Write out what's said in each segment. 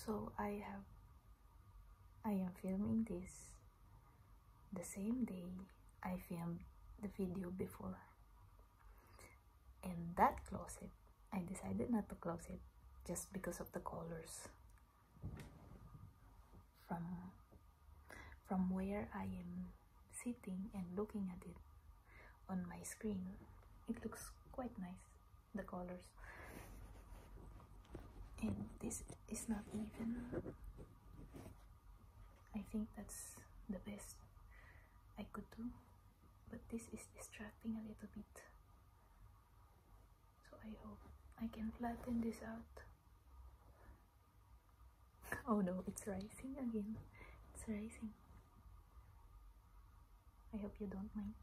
so I am filming this the same day I filmed the video before. And that closet, I decided not to close it just because of the colors. From where I am sitting and looking at it on my screen, it looks quite nice, the colors. And this is not even. I think that's the best I could do, but this is distracting a little bit. So I hope I can flatten this out. Oh no, it's rising again. It's rising. I hope you don't mind.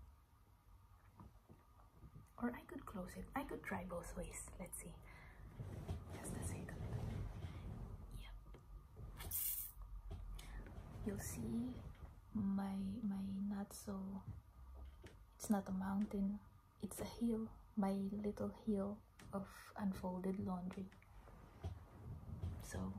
Or I could close it. I could try both ways. Let's see. Just a second. Yep. You'll see my not so. It's not a mountain. It's a hill. My little hill of unfolded laundry. So.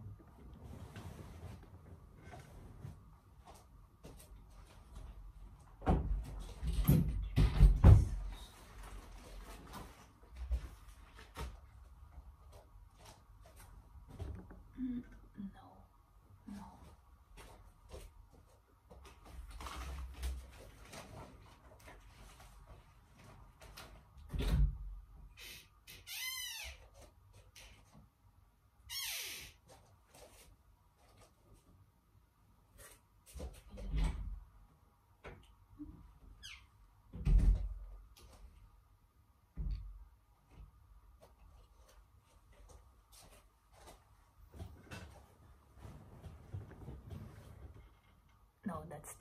No, that's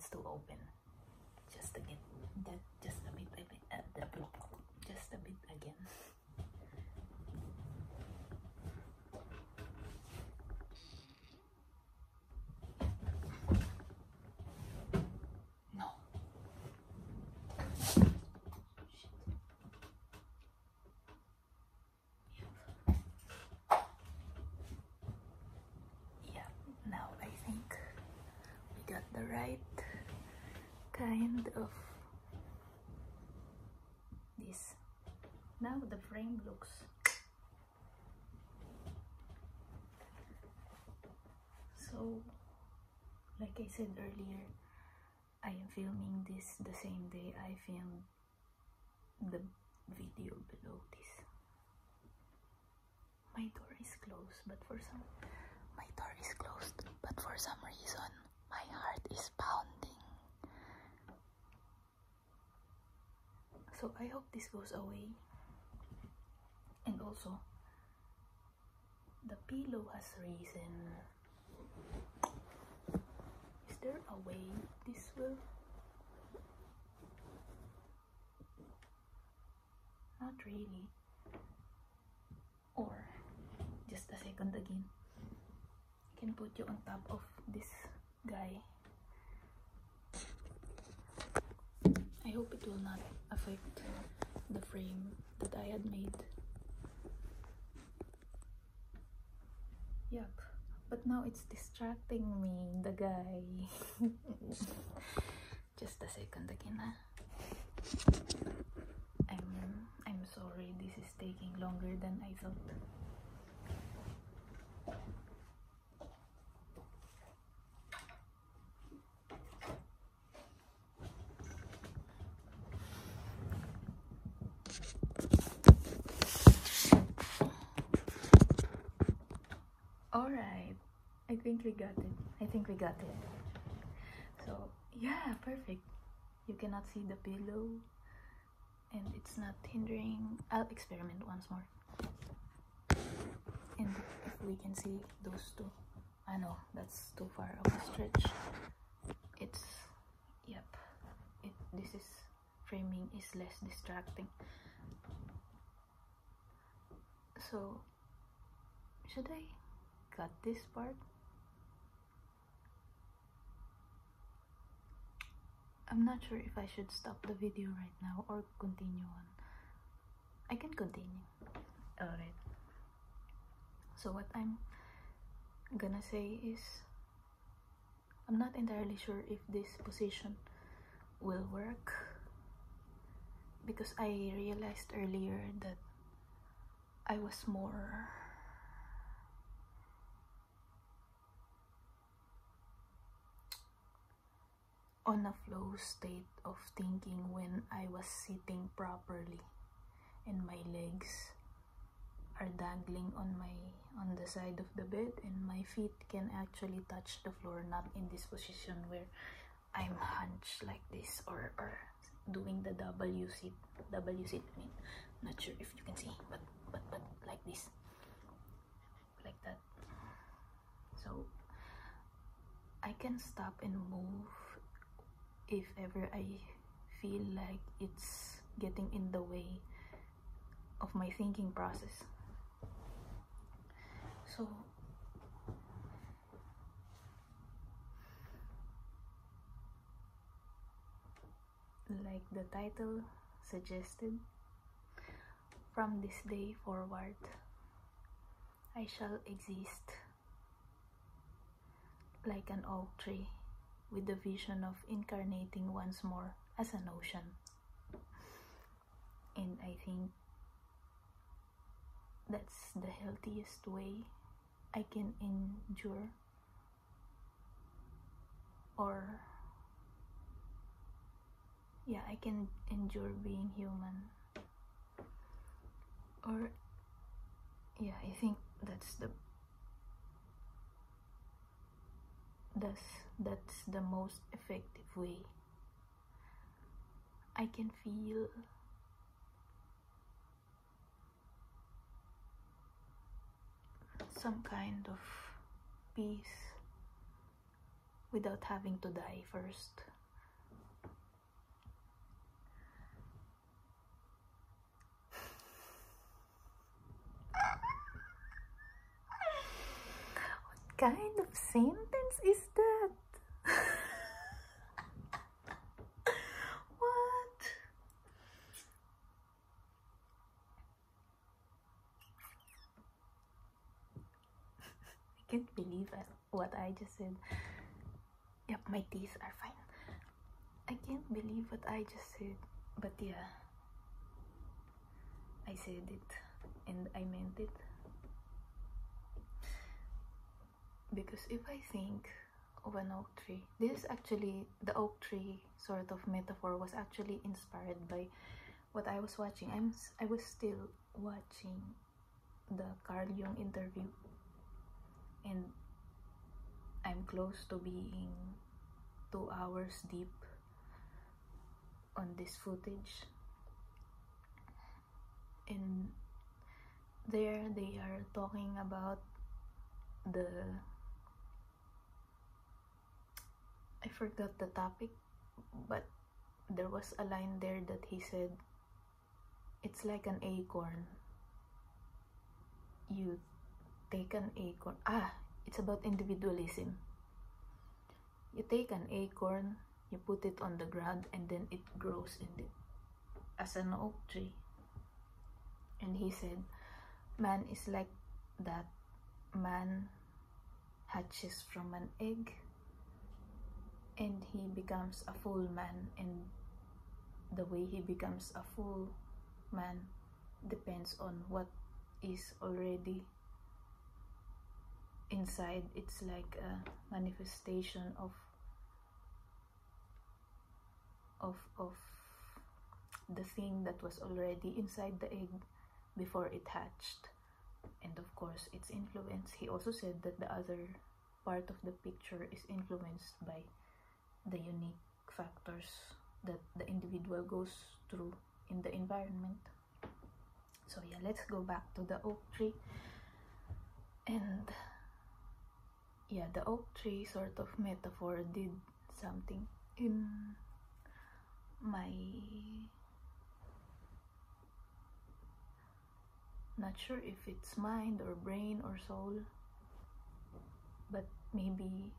too open. Just again, just a bit again. No. Yeah. Now I think we got the right kind of this. Now the frame looks so, like I said earlier, I am filming this the same day I filmed the video below this. My door is closed, but for some reason my heart is pounding. So I hope this goes away. And also, the pillow has risen. Is there a way this will? Not really. Or, just a second again. I can put you on top of this guy. I hope it will not affect the frame that I had made. Yup. But now it's distracting me, the guy. Just a second again, huh? I'm sorry, this is taking longer than I thought. Alright, I think we got it. So, yeah, perfect. You cannot see the pillow and it's not hindering. I'll experiment once more. And if we can see those two. I know, that's too far of a stretch. It's, yep, this is, framing is less distracting. So, should I cut this part? I'm not sure if I should stop the video right now or continue on. I can continue. Alright. So what I'm gonna say is, I'm not entirely sure if this position will work, because I realized earlier that I was more on a flow state of thinking when I was sitting properly and my legs are dangling on the side of the bed and my feet can actually touch the floor, not in this position where I'm hunched like this or doing the W sit. I mean, not sure if you can see, but like this, like that. So I can stop and move if ever I feel like it's getting in the way of my thinking process. So like the title suggested, from this day forward, I shall exist like an oak tree with the vision of incarnating once more as an ocean. And I think that's the healthiest way I can endure, or yeah, I can endure being human. Or yeah, I think that's the most effective way. I can feel some kind of peace without having to die first. What kind of sentence is that? What? I can't believe what I just said. Yep, my teeth are fine. I can't believe what I just said, but yeah, I said it and I meant it. Because if I think of an oak tree, this is actually, the oak tree sort of metaphor was actually inspired by what I was watching. I was still watching the Carl Jung interview, and I'm close to being 2 hours deep on this footage, and there they are talking about I forgot the topic, but there was a line there that he said, it's like an acorn. You take an acorn. It's about individualism. You take an acorn, you put it on the ground, and then it grows in it as an oak tree. And he said, man is like that. Man hatches from an egg and he becomes a full man, and the way he becomes a full man depends on what is already inside. It's like a manifestation of the thing that was already inside the egg before it hatched. And of course, its influence. He also said that the other part of the picture is influenced by the unique factors that the individual goes through in the environment. So yeah, let's go back to the oak tree. And yeah, the oak tree sort of metaphor did something in my, not sure if it's mind or brain or soul, but maybe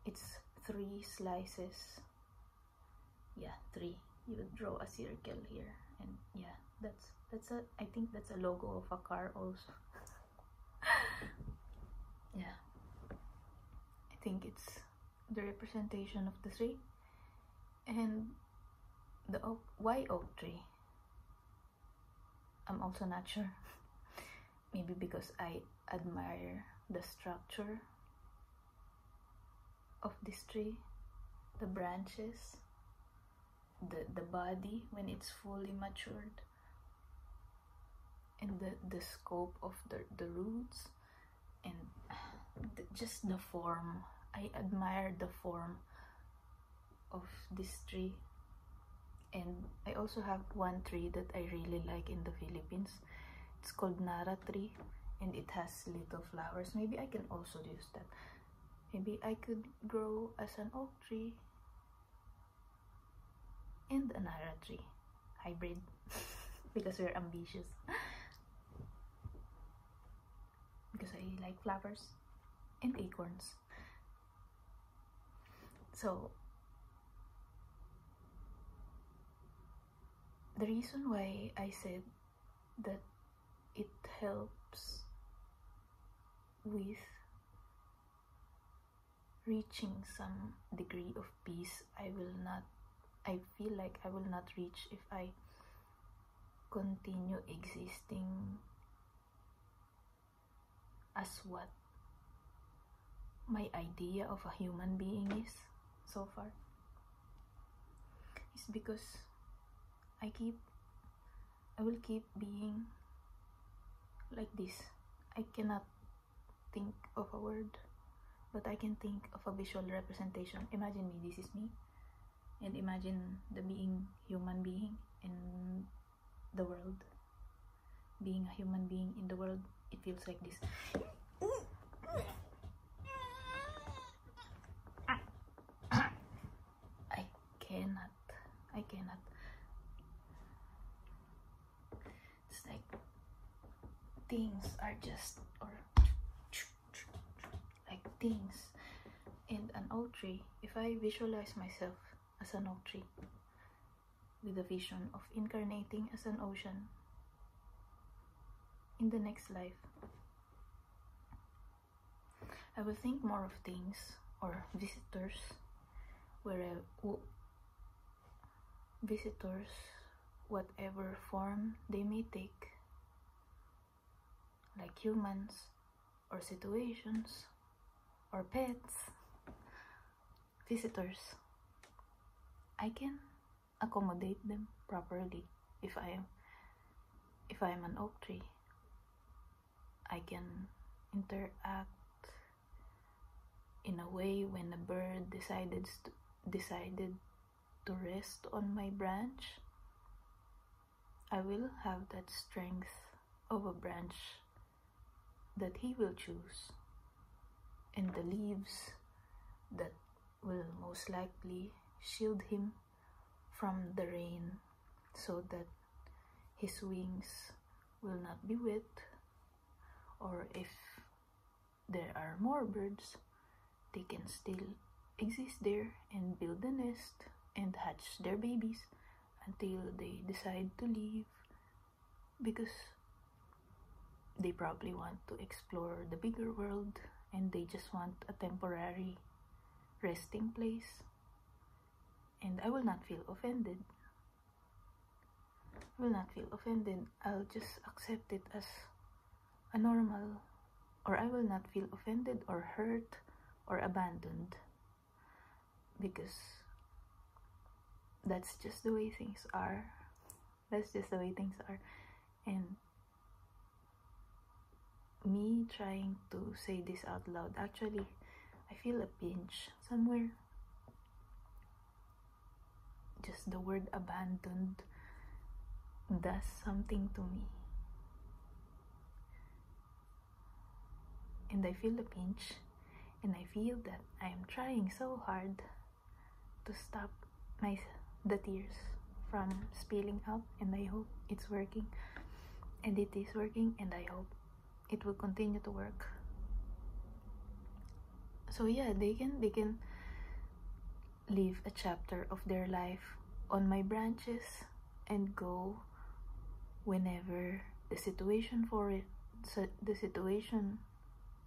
it's 3 slices. Yeah, 3. You would draw a circle here, and yeah, that's a, I think that's a logo of a car also. Yeah, I think it's the representation of the tree. And the oak, why oak tree? I'm also not sure. Maybe because I admire the structure of this tree, the branches, the body when it's fully matured, and the scope of the roots, and just the form. I admire the form of this tree. And I also have one tree that I really like in the Philippines. It's called Nara tree, and it has little flowers. Maybe I can also use that. Maybe I could grow as an oak tree and a Nara tree hybrid because we're ambitious. Because I like flowers and acorns. So the reason why I said that it helps with reaching some degree of peace, I feel like I will not reach if I continue existing as what my idea of a human being is so far. It's because I will keep being like this. I cannot think of a word, but I can think of a visual representation. Imagine me, this is me, and imagine the human being in the world. Being a human being in the world, it feels like this. I cannot. It's like things are just, or like things. And an oak tree, if I visualize myself as an oak tree with a vision of incarnating as an ocean in the next life, I will think more of things or visitors, visitors, whatever form they may take, like humans or situations or pets. Visitors, I can accommodate them properly. If I am an oak tree, I can interact in a way when a bird decided to rest on my branch. I will have that strength of a branch that he will choose, and the leaves that will most likely shield him from the rain, so that his wings will not be wet, or if there are more birds, they can still exist there and build a nest and hatch their babies until they decide to leave, because they probably want to explore the bigger world and they just want a temporary resting place. And I will not feel offended. I'll just accept it as a normal, or I will not feel offended or hurt or abandoned, because that's just the way things are. And me trying to say this out loud, actually I feel a pinch somewhere. Just the word abandoned does something to me, and I feel a pinch, and I feel that I am trying so hard to stop the tears from spilling out, and I hope it's working, and it is working, and I hope it will continue to work. So yeah, they can leave a chapter of their life on my branches and go whenever the situation for it, so the situation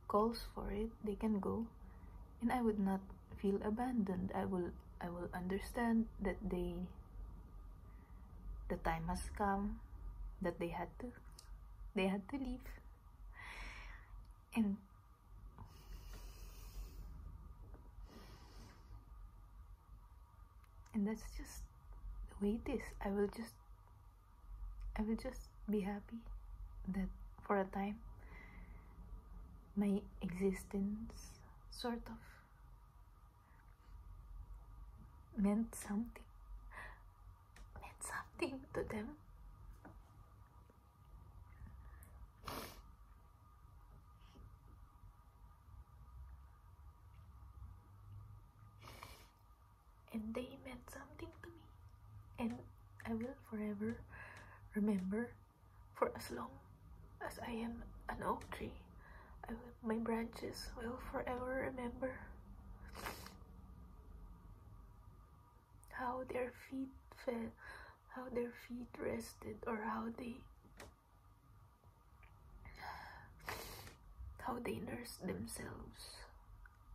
calls for it. They can go, and I would not feel abandoned. I will understand that the time has come, that they had to leave. And that's just the way it is. I will just be happy that for a time my existence sort of meant something to them. And they meant something to me, and I will forever remember. For as long as I am an oak tree, my branches will forever remember how their feet fell, how their feet rested, or how they nursed themselves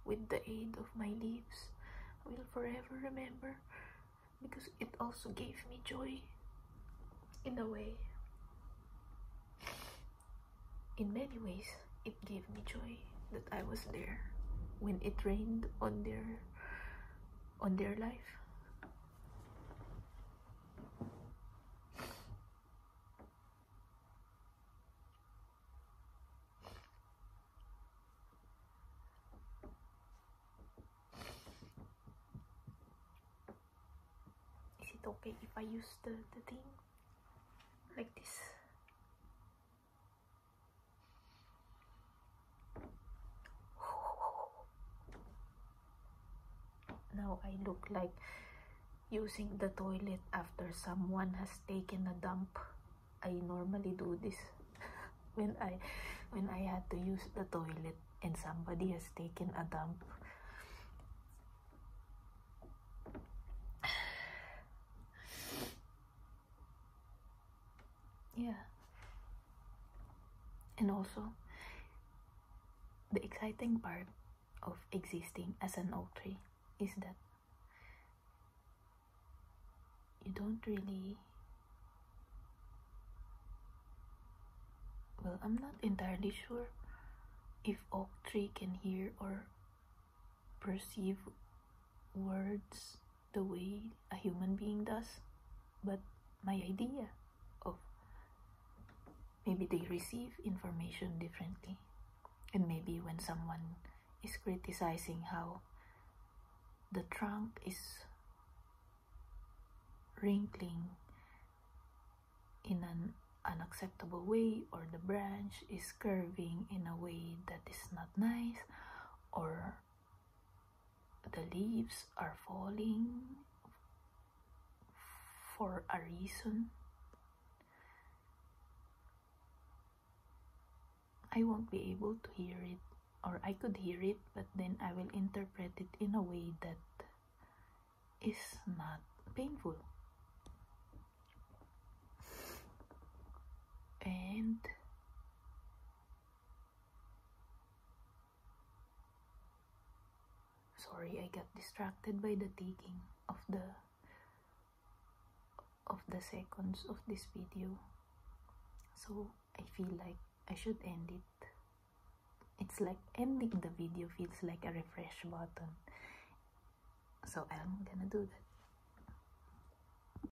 with the aid of my leaves. I will forever remember, because it also gave me joy in a way. In many ways, it gave me joy that I was there when it rained on their life. Is it okay if I use the thing like this? Now I look like using the toilet after someone has taken a dump. I normally do this when I had to use the toilet and somebody has taken a dump. Yeah. And also, the exciting part of existing as an oak tree is that you don't really, well, I'm not entirely sure if oak tree can hear or perceive words the way a human being does, but my idea of maybe they receive information differently, and maybe when someone is criticizing how the trunk is wrinkling in an unacceptable way, or the branch is curving in a way that is not nice, or the leaves are falling for a reason, I won't be able to hear it, or I could hear it, but then I will interpret it in a way that is not painful. And sorry, I got distracted by the ticking of the seconds of this video, so I feel like I should end it. It's like ending the video feels like a refresh button, so I'm gonna do that.